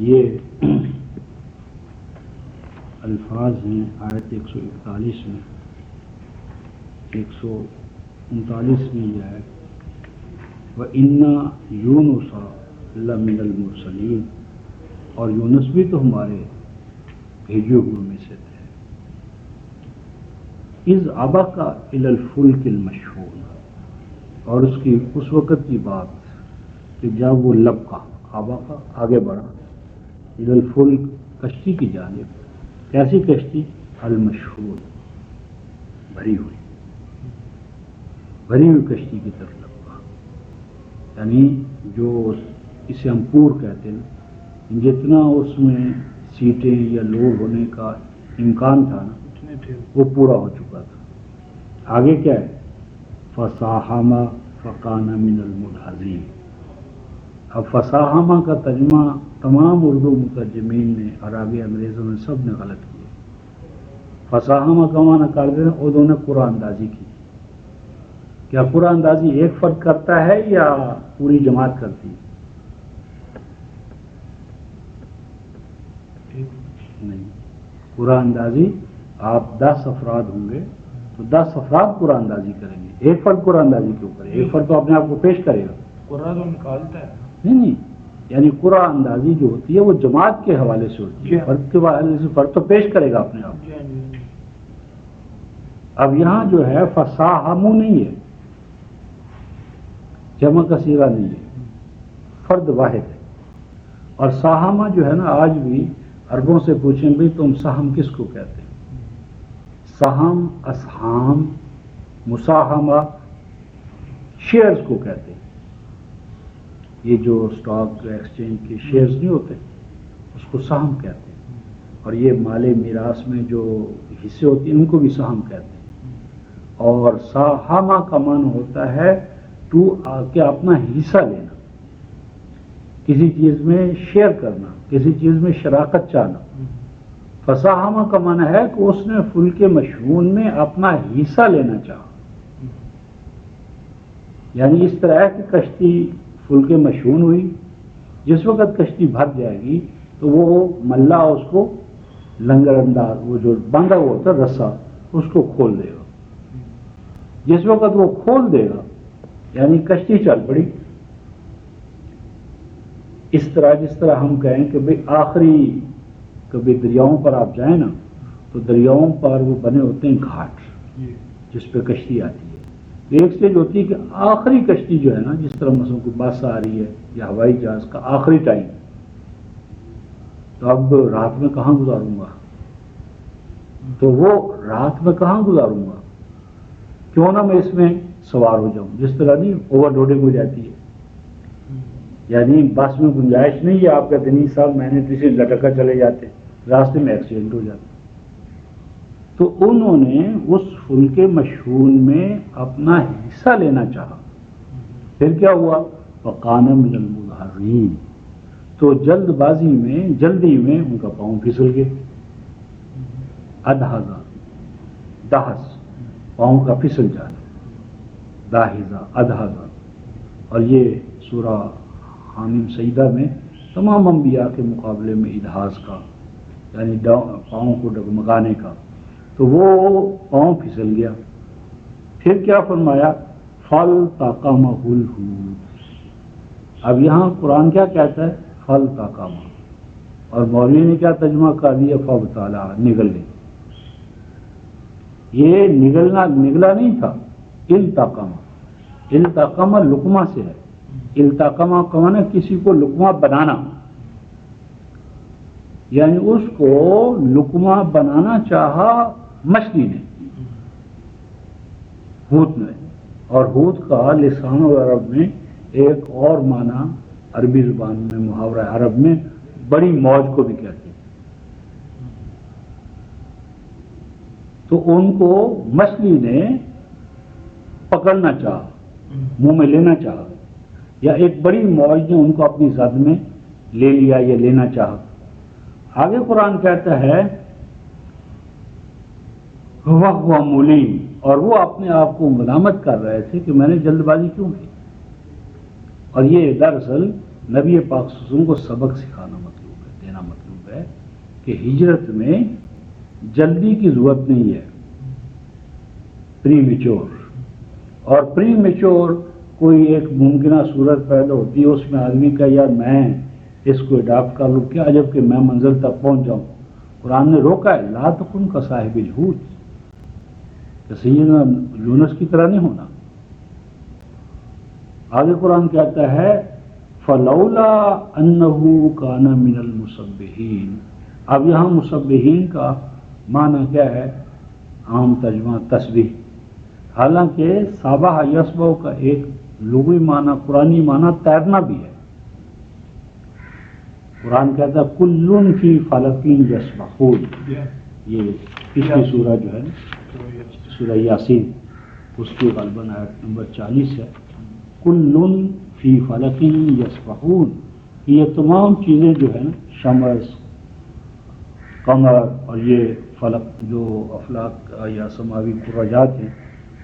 یہ الفاظ ہیں آیت 141 میں، 139 میں یہ ہے وَإِنَّا يُونُسَ لَمِنَ الْمُرْسَلِينَ، اور یونس بھی تو ہمارے بھیجے ہوئے میں سے تھے۔ اِذْ أَبَقَ إِلَى الْفُلْكِ الْمَشْحُونِ، اور اس کی اس وقت کی بات کہ جب وہ لبقا آبا آگے بڑھا، إِلَى الْفُلْكِ کشتی کی جانب، کیسی کشتی؟ المشحون، بھری ہوئی کشتی کی طرف لبقا، یعنی جو اسے ہم پور کہتے ہیں، جتنا اس میں سیٹیں یا لوڈ ہونے کا امکان تھا نا وہ پورا ہو چکا تھا۔ آگے کیا ہے فَسَاهَمَ فَكَانَ مِنَ الْمُدْحَضِينَ۔ اب فَسَاهَمَ کا ترجمہ تمام اردو مترجمین نے اور آگے انگریزوں نے سب نے غلط کیا۔ فَسَاهَمَ کا معنی کر دیں انہوں نے قرآن اندازی کی۔ کیا قرآن اندازی ایک فرد کرتا ہے یا پوری جماعت کرتی ہے؟ نہیں، قرآن اندازی آپ 10 افراد ہوں گے تو 10 افراد قرآن اندازی کریں گے، ایک فرد قرآن اندازی کیوں کرے؟ ایک فرد تو اپنے آپ کو پیش کرے گا، قرآن تو نکالتا ہے۔ نہیں، یعنی قرآن اندازی جو ہوتی ہے وہ جماعت کے حوالے سے ہوتی ہے، فرد کے حوالے سے فرد تو پیش کرے گا اپنے آپ۔ اب یہاں جو ہے فَسَاهَمُ نہیں ہے، جمع کا صیغہ نہیں ہے، فرد واحد ہے۔ اور ساہمہ جو ہے نا، آج بھی عربوں سے پوچھیں بھائی تم سہم کس کو کہتے ہیں؟ سہم، اسہام، مساہمہ شیئرز کو کہتے ہیں۔ یہ جو سٹاک ایکسچینج کے شیئرز نہیں ہوتے اس کو سہم کہتے ہیں، اور یہ مال میراث میں جو حصے ہوتے ہیں ان کو بھی سہم کہتے ہیں۔ اور ساہمہ کا معنی ہوتا ہے کہ اپنا حصہ لینا، کسی چیز میں شیئر کرنا، کسی چیز میں شراکت چاہنا۔ فساہمہ کا معنی ہے کہ اس نے فلک مشحون میں اپنا حصہ لینا چاہا، یعنی اس طرح کہ کشتی فلک مشحون ہوئی، جس وقت کشتی بھر جائے گی تو وہ ملا اس کو لنگر انداز، وہ جو باندھا ہوا ہوتا ہے رسا، اس کو کھول دے گا۔ جس وقت وہ کھول دے گا یعنی کشتی چل پڑی۔ اس طرح جس طرح ہم کہیں کہ بھئی آخری کبھی دریاؤں پر آپ جائیں نا تو دریاؤں پر وہ بنے ہوتے ہیں گھاٹ جس پہ کشتی آتی ہے۔ ایک سٹیج ہوتی ہے کہ آخری کشتی جو ہے نا، جس طرح مثلا کوئی بس آ رہی ہے یا ہوائی جہاز کا آخری ٹائم، تو اب رات میں کہاں گزاروں گا؟ تو وہ رات میں کہاں گزاروں گا؟ کیوں نہ میں اس میں سوار ہو جاؤں؟ جس طرح نہیں اوور لوڈنگ ہو جاتی ہے، یعنی بس میں گنجائش نہیں ہے، آپ کہتے نہیں صاحب میں نے کسی لٹکا چلے جاتے، راستے میں ایکسیڈنٹ ہو جاتا۔ تو انہوں نے اس فلک مشحون میں اپنا حصہ لینا چاہا، پھر کیا ہوا؟ وَقَانَ مِنَ الْمُدْحَضِينَ، تو جلدی میں ان کا پاؤں پھسل گئے۔ ادھازا، دہس، پاؤں کا پھسل جانا، داہزہ، ادھازا۔ اور یہ سورہ حامیم سجدہ میں تمام انبیاء کے مقابلے میں ادھاس کا، یعنی پاؤں کو ڈگمگانے کا، تو وہ پاؤں پھسل گیا۔ پھر کیا فرمایا؟ فَالْتَقَمَهُ الْحُوتُ۔ اب یہاں قرآن کیا کہتا ہے؟ فَالْتَقَمَهُ، اور مولوی نے کیا ترجمہ کر دیا؟ فَابْتَلَعَ، نگل لے۔ یہ نگلا نہیں تھا، التقم لقمہ سے ہے۔ التقمہ کا معنی کسی کو لقمہ بنانا، یعنی اس کو لقمہ بنانا چاہا مچھلی نے، حوت نے۔ اور حوت کا لسان العرب میں ایک اور معنی عربی زبان میں، محاورہ عرب میں بڑی موج کو بھی کہتے ہیں۔ تو ان کو مچھلی نے پکڑنا چاہا، منہ میں لینا چاہا، یا ایک بڑی موج نے ان کو اپنی زد میں لے لیا یا لینا چاہا۔ آگے قرآن کہتا ہے وَهُوَ مُلِيمٌ، اور وہ اپنے آپ کو ملامت کر رہے تھے کہ میں نے جلد بازی کیوں کی۔ اور یہ دراصل نبی پاک صلی اللہ علیہ وسلم کو سبق سکھانا مطلوب ہے، دینا مطلوب ہے کہ ہجرت میں جلدی کی ضرورت نہیں ہے، پری میچور۔ اور پری میچور کوئی ایک ممکنہ صورت پیدا ہوتی ہے، اس میں آدمی کا یار میں اس کو اڈاپٹ کر لوں، کیا عجب کہ میں منزل تک پہنچ جاؤں۔ قرآن نے روکا ہے، لا تکن کصاحب الحوت، کہ سیدنا یونس کی طرح نہیں ہونا۔ آگے قرآن کہتا ہے فَلَوْلَا أَنَّهُ كَانَ مِنَ الْمُسَبِّحِينَ۔ اب یہاں مسبحین کا معنی کیا ہے؟ عام ترجمہ تسبیح، حالانکہ سابح یسبح کا ایک لغوی معنی، قرآنی معنی تیرنا بھی ہے۔ قرآن کہتا ہے کُلٌّ فِی فَلَکٍ یسبحون، یہ پچھلی سورہ جو ہے سورہ یاسین، اس کی غالباً آیت نمبر 40 ہے۔ کُلٌّ فِی فَلَکٍ یسبحون، یہ تمام چیزیں جو ہے نا، شمس، قمر اور یہ فلک جو افلاک یا سماوی کرجات ہیں،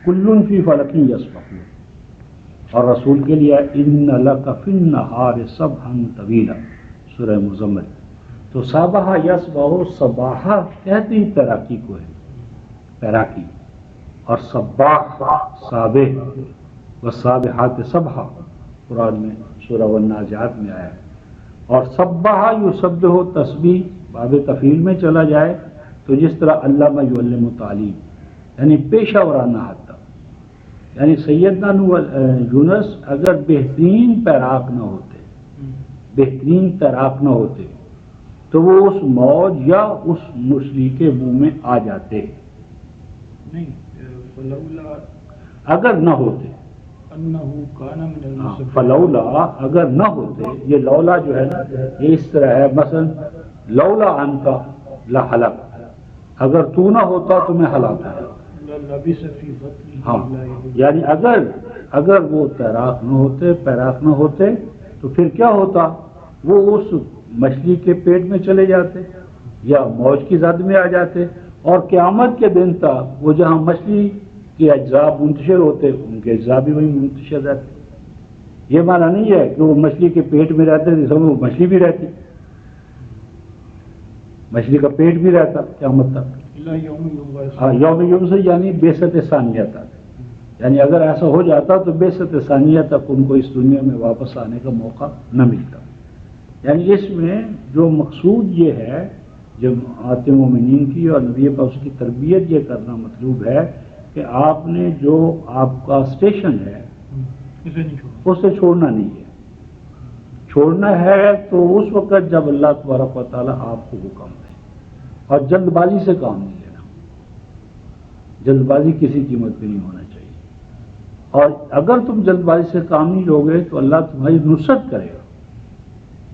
کُلٌّ فِی فَلَکٍ یسبحون۔ اور رسول کے لیے اِنَّ لَکَ فِی النَّہارِ سَبْحًا طَوِیلًا، سورہ مزمل۔ تو سابح یسبح، سباحہ کہتے ہی تیراکی کو ہے، تیراکی، اور سباح سابح، والسابحات سبحا قرآن میں سورہ والنازعات میں آیا ہے۔ اور سبح یسبح تسبیح باب تفعیل میں چلا جائے تو جس طرح علامہ یعلم تعلیم، یعنی پیشہ ورانہ حد تک، یعنی سیدنا یونس اگر بہترین تیراک نہ ہوتے تو وہ اس موج یا اس مچھلی کے منہ میں آ جاتے نہیں، اگر نہ ہوتے، فلولا اگر نہ ہوتے، یہ لولا جو ہے نا یہ اس طرح ہے، مثلا لولا انت لہلک، اگر تو نہ ہوتا تو میں ہلاک ہوتا۔ ہاں، یعنی اگر وہ پیراک نہ ہوتے تو پھر کیا ہوتا؟ وہ اس مچھلی کے پیٹ میں چلے جاتے یا موج کی زد میں آ جاتے، اور قیامت کے دن تک وہ جہاں مچھلی کے اجزاء منتشر ہوتے ان کے اجزاء بھی وہی منتشر رہتے۔ یہ معنی نہیں ہے کہ وہ مچھلی کے پیٹ میں رہتے جس میں وہ مچھلی بھی رہتی، مچھلی کا پیٹ بھی رہتا قیامت تک، یوم سے یعنی بعثت ثانیہ تک، یعنی اگر ایسا ہو جاتا تو بعثت ثانیہ تک ان کو اس دنیا میں واپس آنے کا موقع نہ ملتا۔ یعنی اس میں جو مقصود یہ ہے جب آتے مومنین کی اور نبی پاک کی تربیت یہ کرنا مطلوب ہے کہ آپ نے جو آپ کا اسٹیشن ہے اسے چھوڑنا نہیں ہے، چھوڑنا ہے تو اس وقت جب اللہ تبارک و تعالیٰ آپ کو حکم دے، اور جلد بازی سے کام نہیں لینا، جلد بازی کسی قیمت پہ نہیں ہونا چاہیے۔ اور اگر تم جلد بازی سے کام نہیں لوگے تو اللہ تمہاری نصرت کرے گا،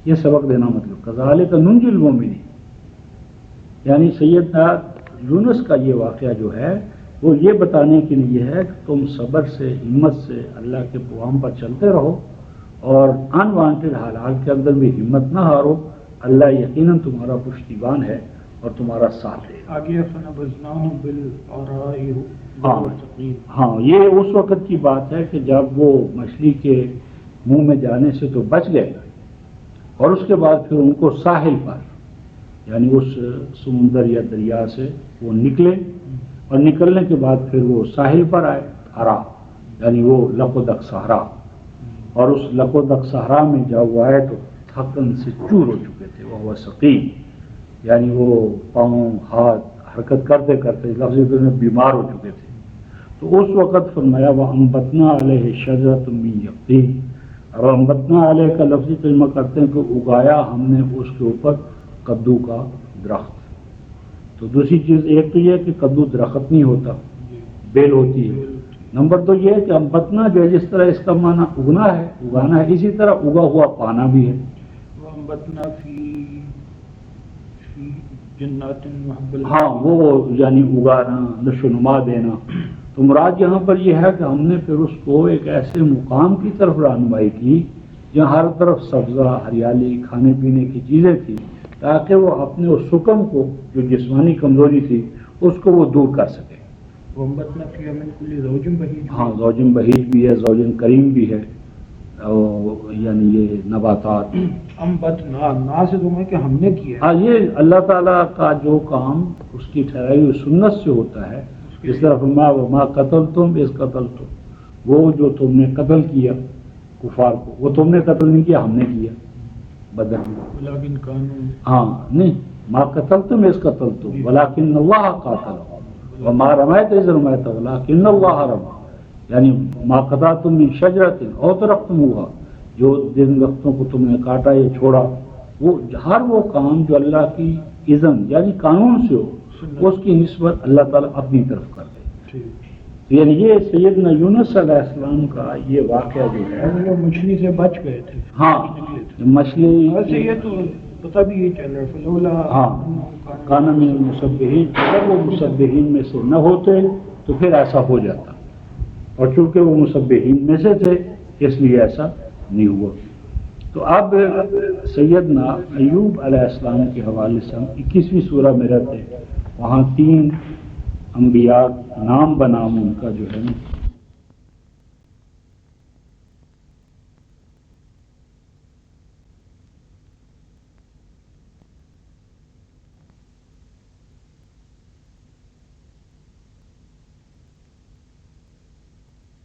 یہ سبق دینا مطلب کذالک ننجی المؤمنین۔ یعنی سیدنا یونس کا یہ واقعہ جو ہے وہ یہ بتانے کے لیے ہے کہ تم صبر سے، ہمت سے اللہ کے پیغام پر چلتے رہو، اور انوانٹیڈ حالات کے اندر بھی ہمت نہ ہارو، اللہ یقیناً تمہارا پشتیبان ہے اور تمہارا ساتھ ہے۔ ہاں، یہ اس وقت کی بات ہے کہ جب وہ مچھلی کے منہ میں جانے سے تو بچ گئے، اور اس کے بعد پھر ان کو ساحل پر یعنی اس سمندر یا دریا سے وہ نکلے اور نکلنے کے بعد پھر وہ ساحل پر آئے ہرا یعنی وہ لقدق صحرا اور اس لقدق صحرا میں جب وہ آئے تو تھکن سے چور ہو چکے تھے وہ سقیم یعنی وہ پاؤں ہاتھ حرکت کرتے کرتے لفظ میں بیمار ہو چکے تھے. تو اس وقت فرمایا وَأَنبَتْنَا عَلَيْهِ شَجَرَةً مِّن يَقْطِينٍ. اب انبتنا علیہ کا لفظی ترجمہ کرتے ہیں کہ اگایا ہم نے اس کے اوپر کدو کا درخت. تو دوسری چیز ایک تو یہ کہ کدو درخت نہیں ہوتا بیل ہوتی ہے. نمبر دو یہ ہے کہ انبتنا جو ہے جس طرح اس کا معنی اگنا ہے اگانا ہے اسی طرح اگا ہوا پانا بھی ہے. انبتنا فی جنات محب. ہاں وہ یعنی اگانا نشو نما دینا. تو مراد یہاں پر یہ ہے کہ ہم نے پھر اس کو ایک ایسے مقام کی طرف رہنمائی کی جہاں ہر طرف سبزہ ہریالی کھانے پینے کی چیزیں تھیں تاکہ وہ اپنے اس سکم کو جو جسمانی کمزوری تھی اس کو وہ دور کر سکے. وانبتنا فیہا من کل زوج بہیج. ہاں زوجن بہیج بھی ہے زوجن کریم بھی ہے یعنی یہ نباتات. انبتنا نا سے تمہیں کہ ہم نے کیا. ہاں یہ اللہ تعالیٰ کا جو کام اس کی ٹھہرائی ہوئی سنت سے ہوتا ہے. اس طرح فرمایا وما قتلتم اذ قتلتم. وہ جو تم نے قتل کیا کفار کو وہ تم نے قتل نہیں کیا ہم نے کیا بدر میں. ولکن کانوا. ہاں نہیں ما قتلتم اذ قتلتم ولکن اللہ قاتل وما رمیت اذ رمیت ولکن اللہ رمی. یعنی ما قطعتم من شجرۃ او ترکتموها جو جن درختوں کو تم نے کاٹا یا چھوڑا وہ ہر وہ کام جو اللہ کی اذن یعنی قانون سے ہو اس کی نسبت اللہ تعالیٰ اپنی طرف کر دے. یعنی یہ سیدنا یونس علیہ السلام کا یہ واقعہ جو ہے وہ مچھلی سے بچ گئے تھے. ہاں مچھلی ویسے یہ تو پتہ بھی یہ چل رہا ہے فلولا. ہاں کان من المسبحین. اگر وہ مسبحین میں سے نہ ہوتے تو پھر ایسا ہو جاتا اور چونکہ وہ مسبحین میں سے تھے اس لیے ایسا نہیں ہوا. تو اب سیدنا ایوب علیہ السلام کے حوالے سے ہم 21ویں سورہ میں رہتے ہیں. وہاں 3 انبیاء نام بنام ان کا جو ہے